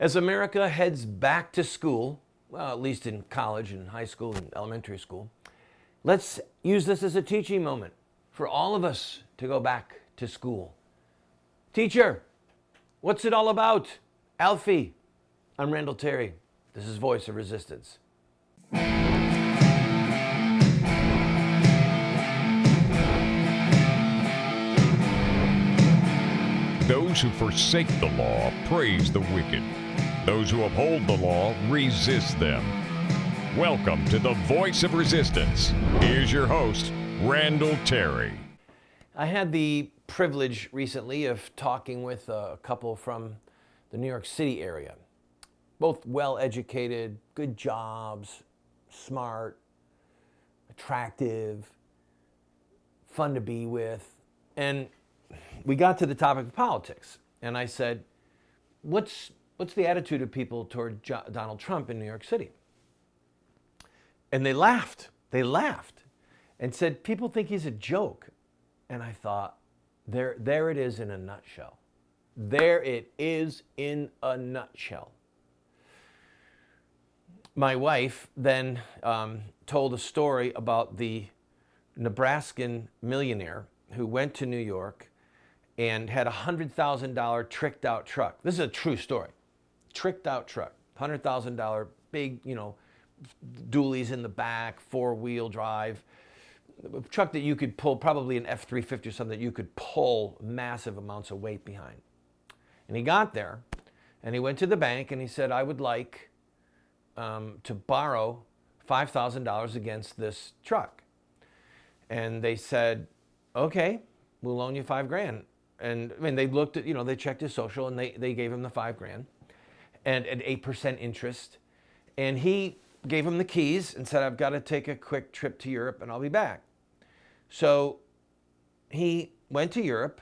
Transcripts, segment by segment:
As America heads back to school, well, at least in college and high school and elementary school, let's use this as a teaching moment for all of us to go back to school. Teacher, what's it all about? Alfie, I'm Randall Terry. This is Voice of Resistance. Those who forsake the law praise the wicked. Those who uphold the law resist them. Welcome to the Voice of Resistance. Here's your host, Randall Terry. I had the privilege recently of talking with a couple from the New York City area. Both well-educated, good jobs, smart, attractive, fun to be with. And we got to the topic of politics. And I said, what's the attitude of people toward Donald Trump in New York City? And they laughed. They laughed and said, people think he's a joke. And I thought, there it is in a nutshell. There it is in a nutshell. My wife then told a story about the Nebraskan millionaire who went to New York and had a $100,000 tricked out truck. This is a true story. Tricked out truck, $100,000, big, dualies in the back, four-wheel drive, a truck that you could pull, probably an F-350 or something that you could pull massive amounts of weight behind. And he got there, and he went to the bank, and he said, I would like to borrow $5,000 against this truck. And they said, okay, we'll loan you $5,000. And I mean, they looked at, they checked his social, and they gave him the $5,000 and at 8% interest. And he gave him the keys and said, I've got to take a quick trip to Europe and I'll be back. So he went to Europe,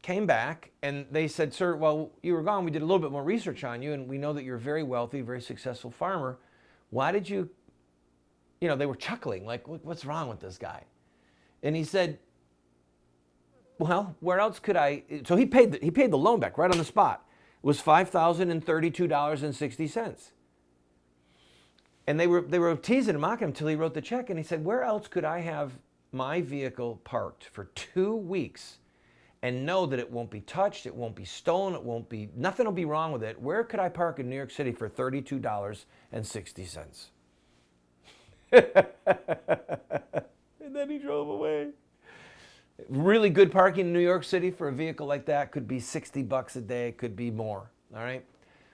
came back, and they said, sir, well, you were gone. We did a little bit more research on you, and we know that you're a very wealthy, very successful farmer. Why did you, they were chuckling, like, what's wrong with this guy? And he said, well, where else could I? So he paid the loan back right on the spot. It was $5,032.60. And they were teasing and mocking him until he wrote the check. And he said, where else could I have my vehicle parked for 2 weeks and know that it won't be touched, it won't be stolen, nothing will be wrong with it? Where could I park in New York City for $32.60? And then he drove away. Really good parking in New York City for a vehicle like that could be $60 a day, could be more, all right?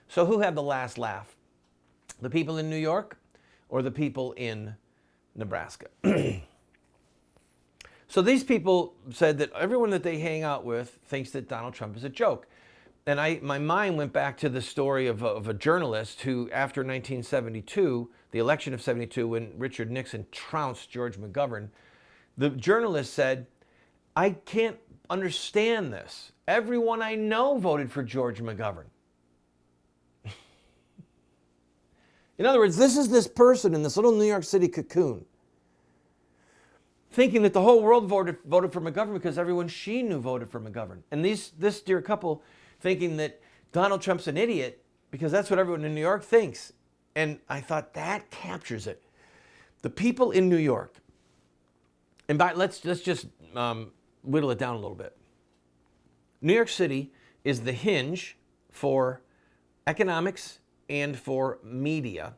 So who had the last laugh? The people in New York or the people in Nebraska? So these people said that everyone that they hang out with thinks that Donald Trump is a joke. And my mind went back to the story of a journalist who, after 1972, the election of 72, when Richard Nixon trounced George McGovern, the journalist said, I can't understand this. Everyone I know voted for George McGovern. In other words, this is this person in this little New York City cocoon thinking that the whole world voted for McGovern because everyone she knew voted for McGovern. And this dear couple thinking that Donald Trump's an idiot because that's what everyone in New York thinks. And I thought that captures it. The people in New York, and let's just whittle it down a little bit. New York City is the hinge for economics and for media.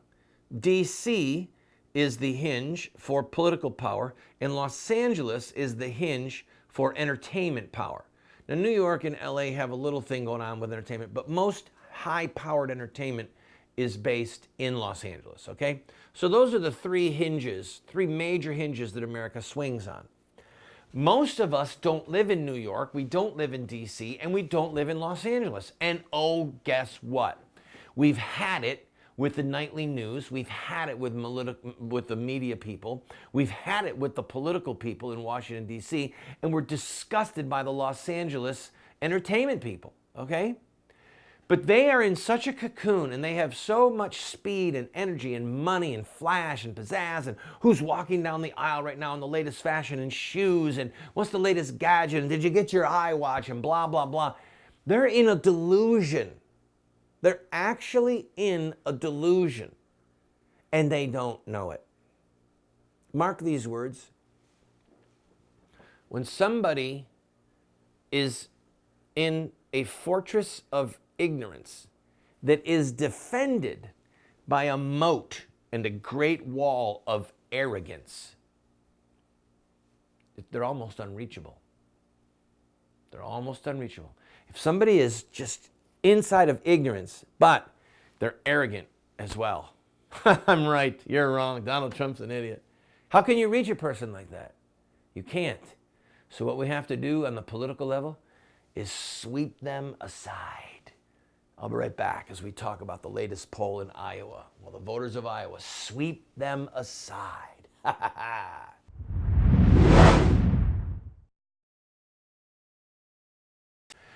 DC is the hinge for political power, and Los Angeles is the hinge for entertainment power. Now, New York and LA have a little thing going on with entertainment, but most high-powered entertainment is based in Los Angeles, okay? So those are the three major hinges that America swings on. Most of us don't live in New York, we don't live in DC, and we don't live in Los Angeles. And oh, guess what? We've had it with the nightly news, we've had it with the media people, we've had it with the political people in Washington, DC, and we're disgusted by the Los Angeles entertainment people, okay? But they are in such a cocoon, and they have so much speed and energy and money and flash and pizzazz, and who's walking down the aisle right now in the latest fashion and shoes, and what's the latest gadget, and did you get your iWatch, and blah, blah, blah. They're in a delusion They're actually in a delusion, and they don't know it. Mark these words. When somebody is in a fortress of ignorance that is defended by a moat and a great wall of arrogance, they're almost unreachable. They're almost unreachable. If somebody is just inside of ignorance, but they're arrogant as well. I'm right, you're wrong, Donald Trump's an idiot. How can you reach a person like that? You can't. So what we have to do on the political level is sweep them aside. I'll be right back as we talk about the latest poll in Iowa. Well, the voters of Iowa, sweep them aside.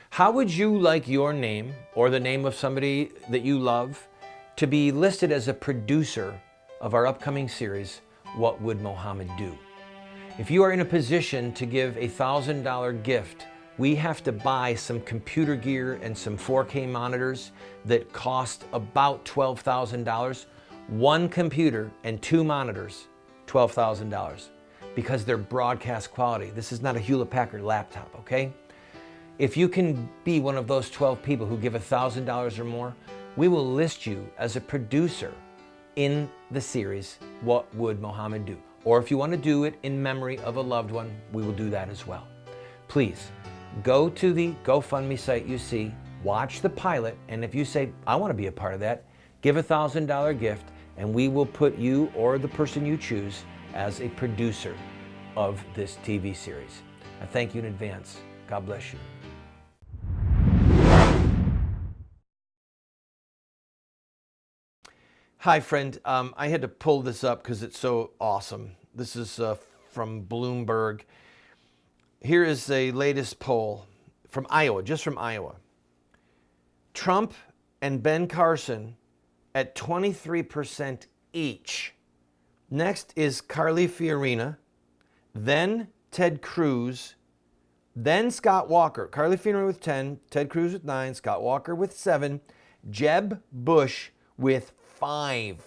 How would you like your name or the name of somebody that you love to be listed as a producer of our upcoming series, What Would Mohammed Do? If you are in a position to give a $1,000 gift, we have to buy some computer gear and some 4K monitors that cost about $12,000. One computer and 2 monitors, $12,000, because they're broadcast quality. This is not a Hewlett-Packard laptop, okay? If you can be one of those 12 people who give $1,000 or more, we will list you as a producer in the series, What Would Mohammed Do? Or if you want to do it in memory of a loved one, we will do that as well. Please go to the GoFundMe site you see, watch the pilot, and if you say, I want to be a part of that, give a $1,000 gift, and we will put you or the person you choose as a producer of this TV series. I thank you in advance. God bless you. Hi, friend. I had to pull this up because it's so awesome. This is from Bloomberg. Here is the latest poll from Iowa, just from Iowa. Trump and Ben Carson at 23% each. Next is Carly Fiorina, then Ted Cruz, then Scott Walker. Carly Fiorina with 10, Ted Cruz with 9, Scott Walker with 7, Jeb Bush with 5.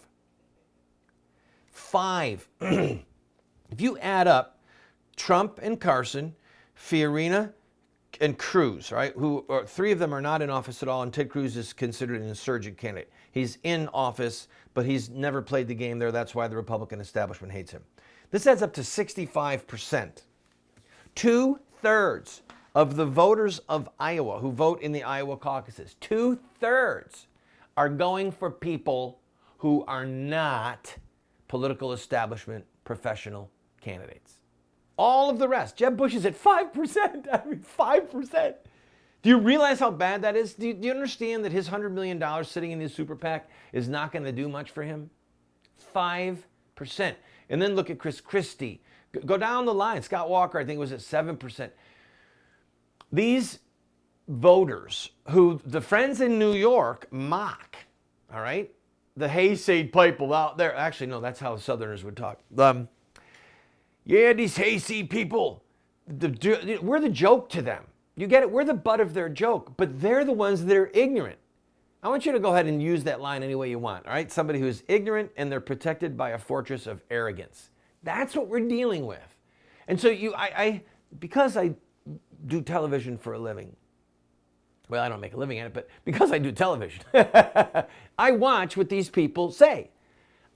5. If you add up Trump and Carson, Fiorina and Cruz, right? Three of them are not in office at all, and Ted Cruz is considered an insurgent candidate. He's in office, but he's never played the game there. That's why the Republican establishment hates him. This adds up to 65%. 2/3 of the voters of Iowa who vote in the Iowa caucuses, 2/3 are going for people who are not political establishment professional candidates. All of the rest. Jeb Bush is at 5%. I mean, 5%. Do you realize how bad that is? Do you understand that his $100 million sitting in his super PAC is not going to do much for him? 5%. And then look at Chris Christie. Go down the line. Scott Walker, I think, was at 7%. These voters who the friends in New York mock, all right? The hayseed people out there. Actually, no, that's how Southerners would talk. Yeah, these hayseed people, we're the joke to them. You get it? We're the butt of their joke, but they're the ones that are ignorant. I want you to go ahead and use that line any way you want, all right? Somebody who's ignorant and they're protected by a fortress of arrogance. That's what we're dealing with. And so because I do television for a living, well, I don't make a living at it, but because I do television, I watch what these people say.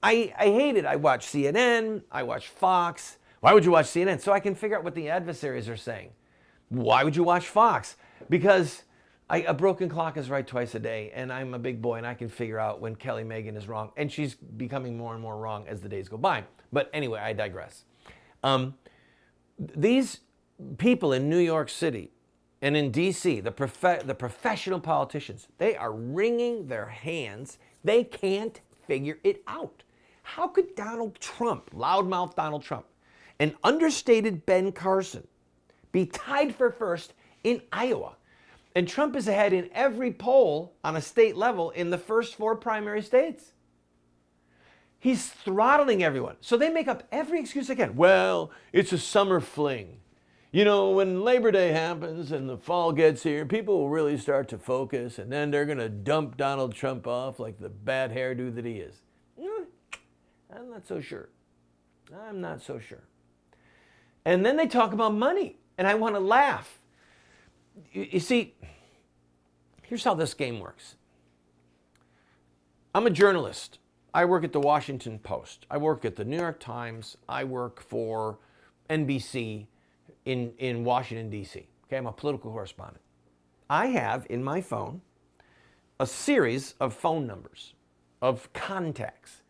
I hate it. I watch CNN, I watch Fox. Why would you watch CNN? So I can figure out what the adversaries are saying. Why would you watch Fox? Because a broken clock is right twice a day, and I'm a big boy, and I can figure out when Kelly Megan is wrong, and she's becoming more and more wrong as the days go by. But anyway, I digress. These people in New York City and in D.C., the professional politicians, they are wringing their hands. They can't figure it out. How could Donald Trump, loudmouth Donald Trump, and understated Ben Carson be tied for first in Iowa? And Trump is ahead in every poll on a state level in the first 4 primary states. He's throttling everyone. So they make up every excuse they can. Well, it's a summer fling. you know, when Labor Day happens and the fall gets here, people will really start to focus, and then they're going to dump Donald Trump off like the bad hairdo that he is. I'm not so sure. I'm not so sure. And then they talk about money, and I want to laugh. You see, here's how this game works. I'm a journalist. I work at the Washington Post. I work at the New York Times. I work for NBC in Washington, D.C. Okay, I'm a political correspondent. I have in my phone a series of phone numbers, of contacts.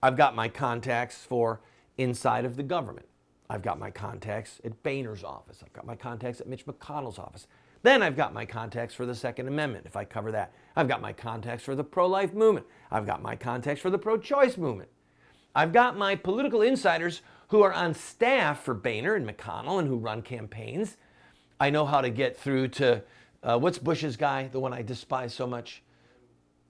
I've got my contacts for inside of the government. I've got my contacts at Boehner's office. I've got my contacts at Mitch McConnell's office. Then I've got my contacts for the Second Amendment, if I cover that. I've got my contacts for the pro-life movement. I've got my contacts for the pro-choice movement. I've got my political insiders who are on staff for Boehner and McConnell and who run campaigns. I know how to get through to, what's Bush's guy, the one I despise so much?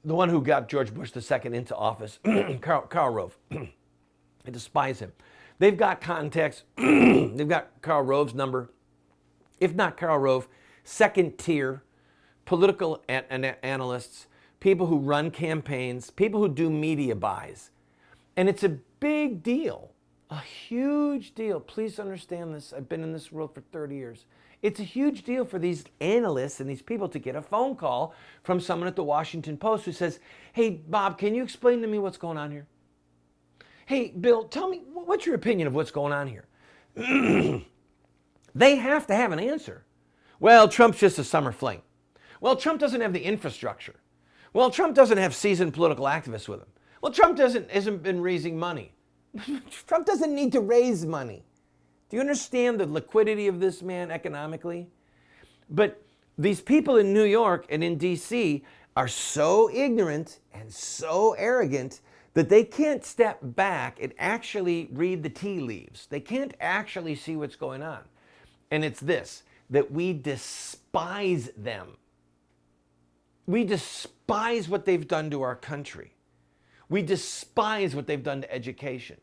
The one who got George Bush II into office, Karl Rove. I despise him. They've got contacts, they've got Karl Rove's number. If not Karl Rove, second tier political analysts, people who run campaigns, people who do media buys. And it's a big deal, a huge deal. Please understand this. I've been in this world for 30 years. It's a huge deal for these analysts and these people to get a phone call from someone at the Washington Post who says, hey, Bob, can you explain to me what's going on here? Hey, Bill, tell me, what's your opinion of what's going on here? They have to have an answer. Well, Trump's just a summer fling. Well, Trump doesn't have the infrastructure. Well, Trump doesn't have seasoned political activists with him. Well, Trump hasn't been raising money. Trump doesn't need to raise money. Do you understand the liquidity of this man economically? But these people in New York and in D.C. are so ignorant and so arrogant that they can't step back and actually read the tea leaves. They can't actually see what's going on. And it's this, that we despise them. We despise what they've done to our country. We despise what they've done to education.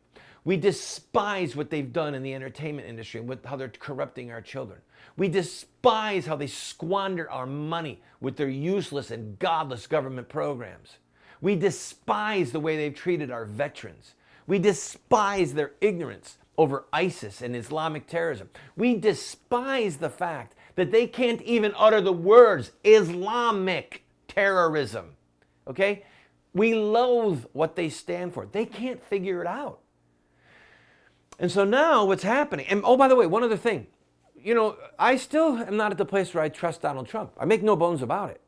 We despise what they've done in the entertainment industry and how they're corrupting our children. We despise how they squander our money with their useless and godless government programs. We despise the way they've treated our veterans. We despise their ignorance over ISIS and Islamic terrorism. We despise the fact that they can't even utter the words Islamic terrorism. Okay? We loathe what they stand for. They can't figure it out. And so now what's happening, and oh, by the way, one other thing. You know, I still am not at the place where I trust Donald Trump. I make no bones about it.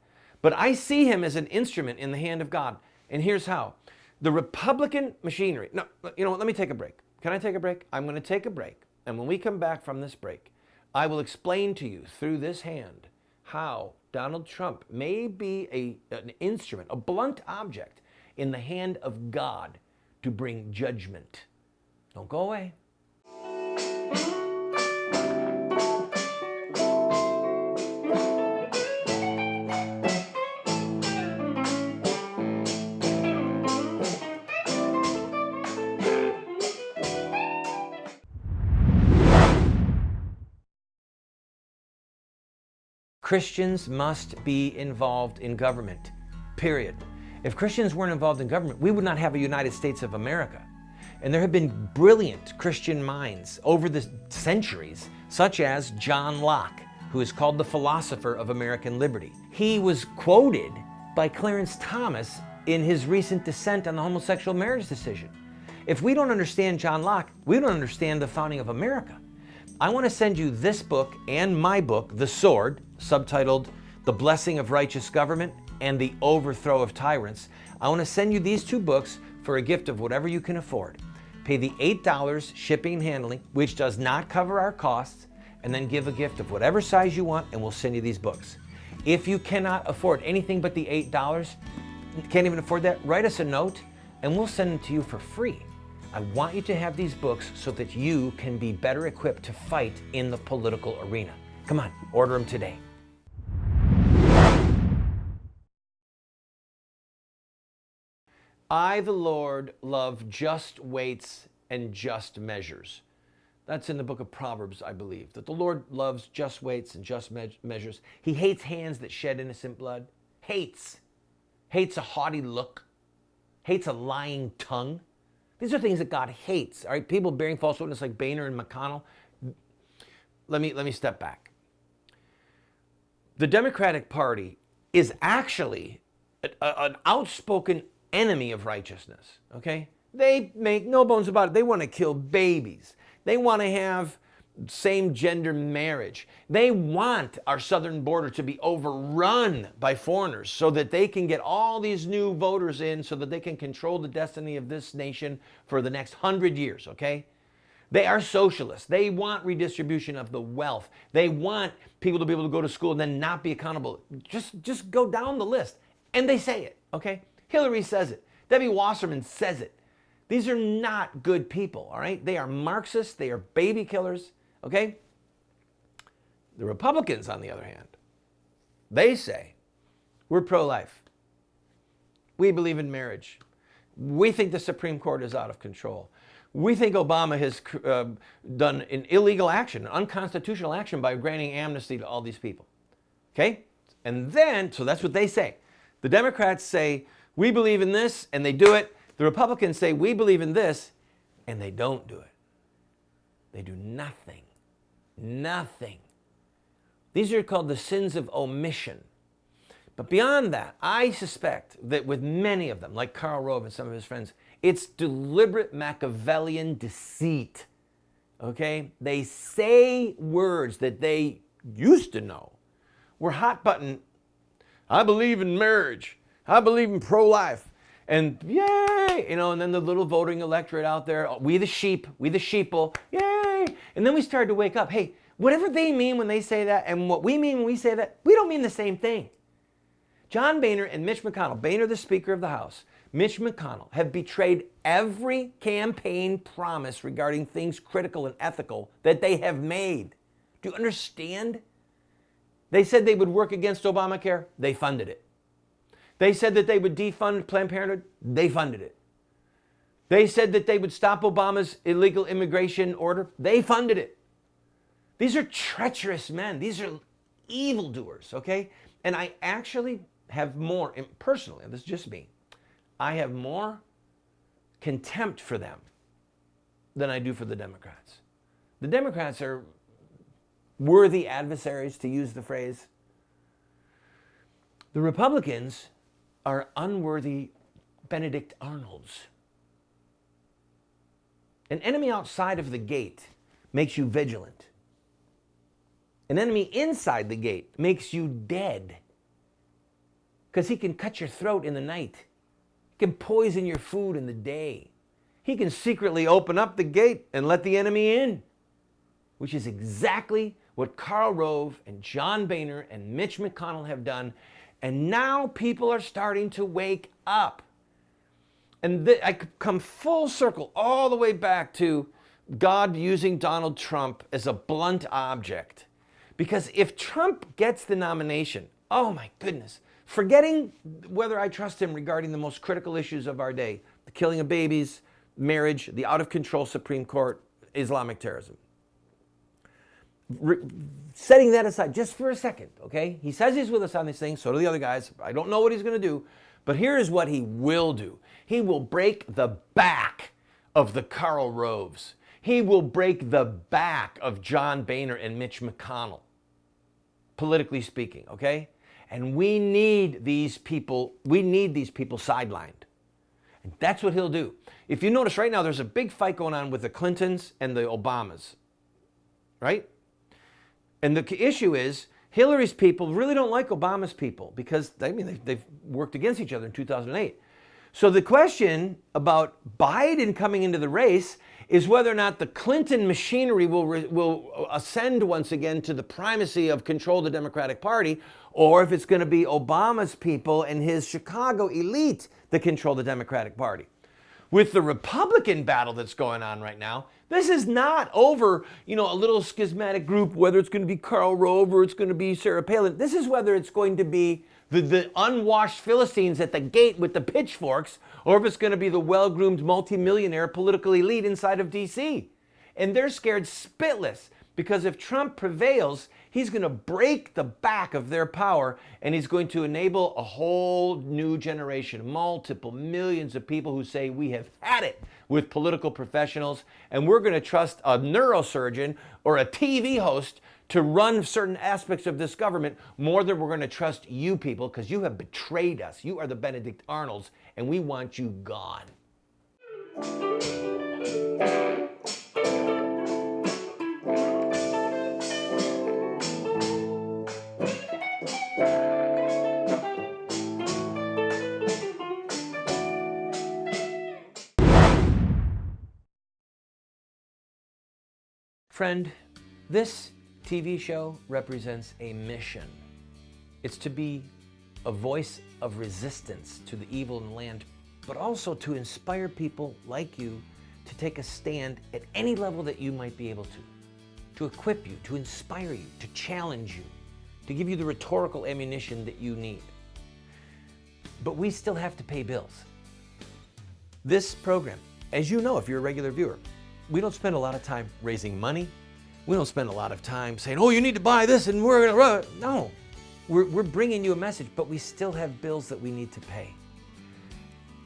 But I see him as an instrument in the hand of God. And here's how. The Republican machinery. No, you know what? Let me take a break. Can I take a break? I'm going to take a break. And when we come back from this break, I will explain to you through this hand how Donald Trump may be an instrument, a blunt object in the hand of God to bring judgment. Don't go away. Christians must be involved in government, period. If Christians weren't involved in government, we would not have a United States of America. And there have been brilliant Christian minds over the centuries, such as John Locke, who is called the philosopher of American liberty. He was quoted by Clarence Thomas in his recent dissent on the homosexual marriage decision. If we don't understand John Locke, we don't understand the founding of America. I want to send you this book and my book, The Sword, subtitled The Blessing of Righteous Government and The Overthrow of Tyrants. I want to send you these two books for a gift of whatever you can afford. Pay the $8 shipping and handling, which does not cover our costs, and then give a gift of whatever size you want, and we'll send you these books. If you cannot afford anything but the $8, can't even afford that, write us a note, and we'll send them to you for free. I want you to have these books so that you can be better equipped to fight in the political arena. Come on, order them today. I, the Lord, love just weights and just measures. That's in the book of Proverbs, I believe, that the Lord loves just weights and just measures. He hates hands that shed innocent blood. Hates a haughty look. Hates a lying tongue. These are things that God hates. All right, people bearing false witness like Boehner and McConnell. Let me step back. The Democratic Party is actually an outspoken enemy of righteousness. Okay, they make no bones about it. They want to kill babies. They want to have same-gender marriage. They want our southern border to be overrun by foreigners so that they can get all these new voters in so that they can control the destiny of this nation for the next 100 years, okay? They are socialists. They want redistribution of the wealth. They want people to be able to go to school and then not be accountable. Just go down the list. And they say it, okay? Hillary says it. Debbie Wasserman says it. These are not good people, all right? They are Marxists. They are baby killers. Okay? The Republicans, on the other hand, they say, we're pro-life. We believe in marriage. We think the Supreme Court is out of control. We think Obama has done an illegal action, an unconstitutional action by granting amnesty to all these people. Okay? And then, so that's what they say. The Democrats say, we believe in this, and they do it. The Republicans say, we believe in this, and they don't do it. They do nothing. Nothing. These are called the sins of omission. But beyond that, I suspect that with many of them, like Karl Rove and some of his friends, it's deliberate Machiavellian deceit. Okay? They say words that they used to know were hot button. I believe in marriage. I believe in pro-life. And yay, and then the little voting electorate out there, we the sheep, we the sheeple, yay. And then we started to wake up. Hey, whatever they mean when they say that and what we mean when we say that, we don't mean the same thing. John Boehner and Mitch McConnell, Boehner the Speaker of the House, Mitch McConnell, have betrayed every campaign promise regarding things critical and ethical that they have made. Do you understand? They said they would work against Obamacare. They funded it. They said that they would defund Planned Parenthood. They funded it. They said that they would stop Obama's illegal immigration order. They funded it. These are treacherous men. These are evildoers, okay? And I actually have more, personally, this is just me, I have more contempt for them than I do for the Democrats. The Democrats are worthy adversaries, to use the phrase. The Republicans are unworthy Benedict Arnolds. An enemy outside of the gate makes you vigilant. An enemy inside the gate makes you dead. Because he can cut your throat in the night. He can poison your food in the day. He can secretly open up the gate and let the enemy in. Which is exactly what Karl Rove and John Boehner and Mitch McConnell have done. And now people are starting to wake up. And I could come full circle all the way back to God using Donald Trump as a blunt object. Because if Trump gets the nomination, oh my goodness, forgetting whether I trust him regarding the most critical issues of our day, the killing of babies, marriage, the out-of-control Supreme Court, Islamic terrorism. Setting that aside just for a second, okay? He says he's with us on these things, so do the other guys. I don't know what he's going to do, but here is what he will do. He will break the back of the Karl Roves. He will break the back of John Boehner and Mitch McConnell, politically speaking, okay? And we need these people sidelined. And that's what he'll do. If you notice right now, there's a big fight going on with the Clintons and the Obamas, right? And the issue is Hillary's people really don't like Obama's people because, they've worked against each other in 2008. So the question about Biden coming into the race is whether or not the Clinton machinery will ascend once again to the primacy of control of the Democratic Party, or if it's going to be Obama's people and his Chicago elite that control the Democratic Party. With the Republican battle that's going on right now, this is not over, a little schismatic group, whether it's going to be Karl Rove or it's going to be Sarah Palin. This is whether it's going to be the unwashed Philistines at the gate with the pitchforks, or if it's going to be the well-groomed multimillionaire political elite inside of D.C. And they're scared spitless because if Trump prevails, he's going to break the back of their power and he's going to enable a whole new generation, multiple millions of people who say we have had it with political professionals and we're going to trust a neurosurgeon or a TV host to run certain aspects of this government more than we're going to trust you people because you have betrayed us. You are the Benedict Arnolds and we want you gone. Friend, this TV show represents a mission. It's to be a voice of resistance to the evil in the land, but also to inspire people like you to take a stand at any level that you might be able to equip you, to inspire you, to challenge you, to give you the rhetorical ammunition that you need. But we still have to pay bills. This program, as you know if you're a regular viewer, we don't spend a lot of time raising money. We don't spend a lot of time saying, oh, you need to buy this and we're going to run it. No, we're bringing you a message, but we still have bills that we need to pay.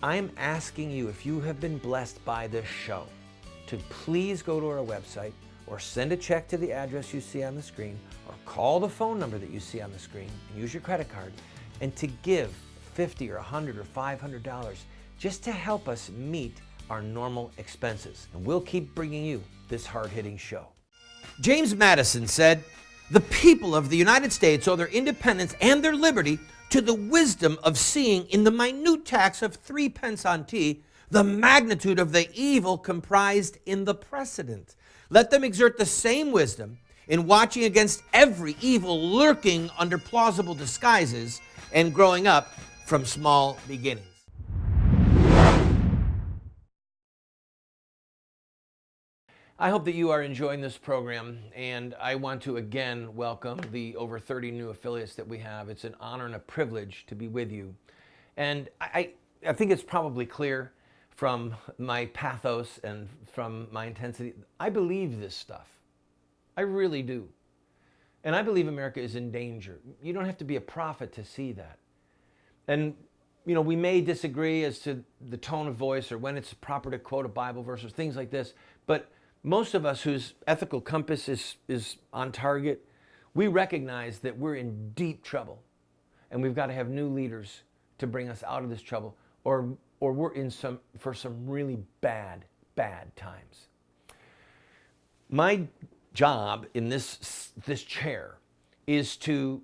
I'm asking you, if you have been blessed by this show, to please go to our website or send a check to the address you see on the screen or call the phone number that you see on the screen and use your credit card and to give $50 or $100 or $500 just to help us meet our normal expenses. And we'll keep bringing you this hard-hitting show. James Madison said, "The people of the United States owe their independence and their liberty to the wisdom of seeing in the minute tax of 3 pence on tea the magnitude of the evil comprised in the precedent. Let them exert the same wisdom in watching against every evil lurking under plausible disguises and growing up from small beginnings." I hope that you are enjoying this program, and I want to again welcome the over 30 new affiliates that we have. It's an honor and a privilege to be with you. And I think it's probably clear from my pathos and from my intensity, I believe this stuff. I really do. And I believe America is in danger. You don't have to be a prophet to see that. And you know, we may disagree as to the tone of voice or when it's proper to quote a Bible verse or things like this, but most of us whose ethical compass is on target, we recognize that we're in deep trouble and we've got to have new leaders to bring us out of this trouble or we're in for some really bad times. My job in this chair is to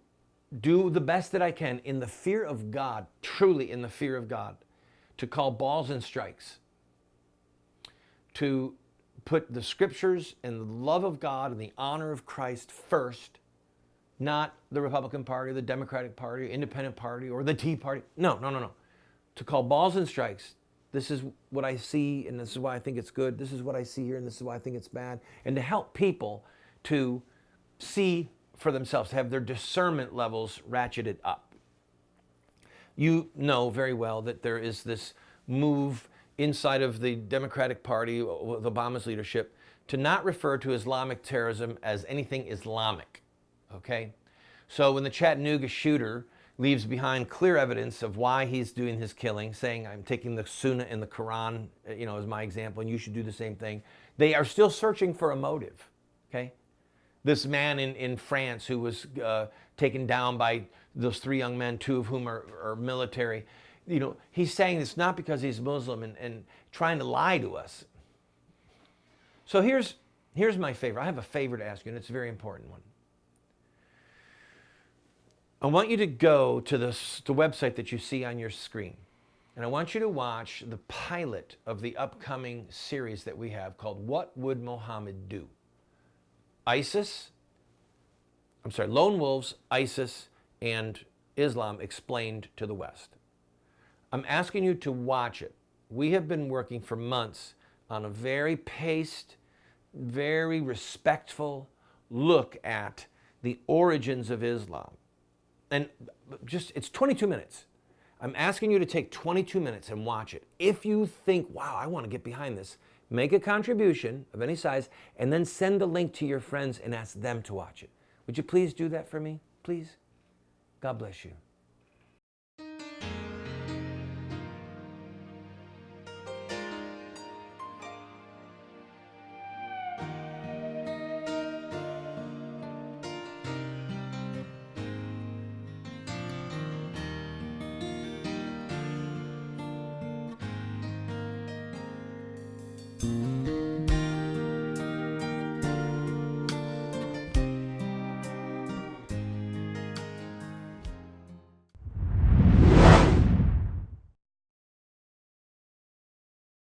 do the best that I can in the fear of God, truly in the fear of God, to call balls and strikes, to put the scriptures and the love of God and the honor of Christ first, not the Republican Party, the Democratic Party, Independent Party, or the Tea Party. No. To call balls and strikes. This is what I see, and this is why I think it's good. This is what I see here, and this is why I think it's bad. And to help people to see for themselves, to have their discernment levels ratcheted up. You know very well that there is this move inside of the Democratic Party with Obama's leadership to not refer to Islamic terrorism as anything Islamic, okay? So when the Chattanooga shooter leaves behind clear evidence of why he's doing his killing, saying, I'm taking the Sunnah and the Quran, as my example, and you should do the same thing, they are still searching for a motive, okay? This man in France who was taken down by those 3 young men, 2 of whom are military, he's saying it's not because he's Muslim and trying to lie to us. So here's my favor. I have a favor to ask you, and it's a very important one. I want you to go to the website that you see on your screen, and I want you to watch the pilot of the upcoming series that we have called What Would Muhammad Do? Lone Wolves, ISIS, and Islam explained to the West. I'm asking you to watch it. We have been working for months on a very paced, very respectful look at the origins of Islam. And it's 22 minutes. I'm asking you to take 22 minutes and watch it. If you think, wow, I want to get behind this, make a contribution of any size, and then send the link to your friends and ask them to watch it. Would you please do that for me? Please? God bless you.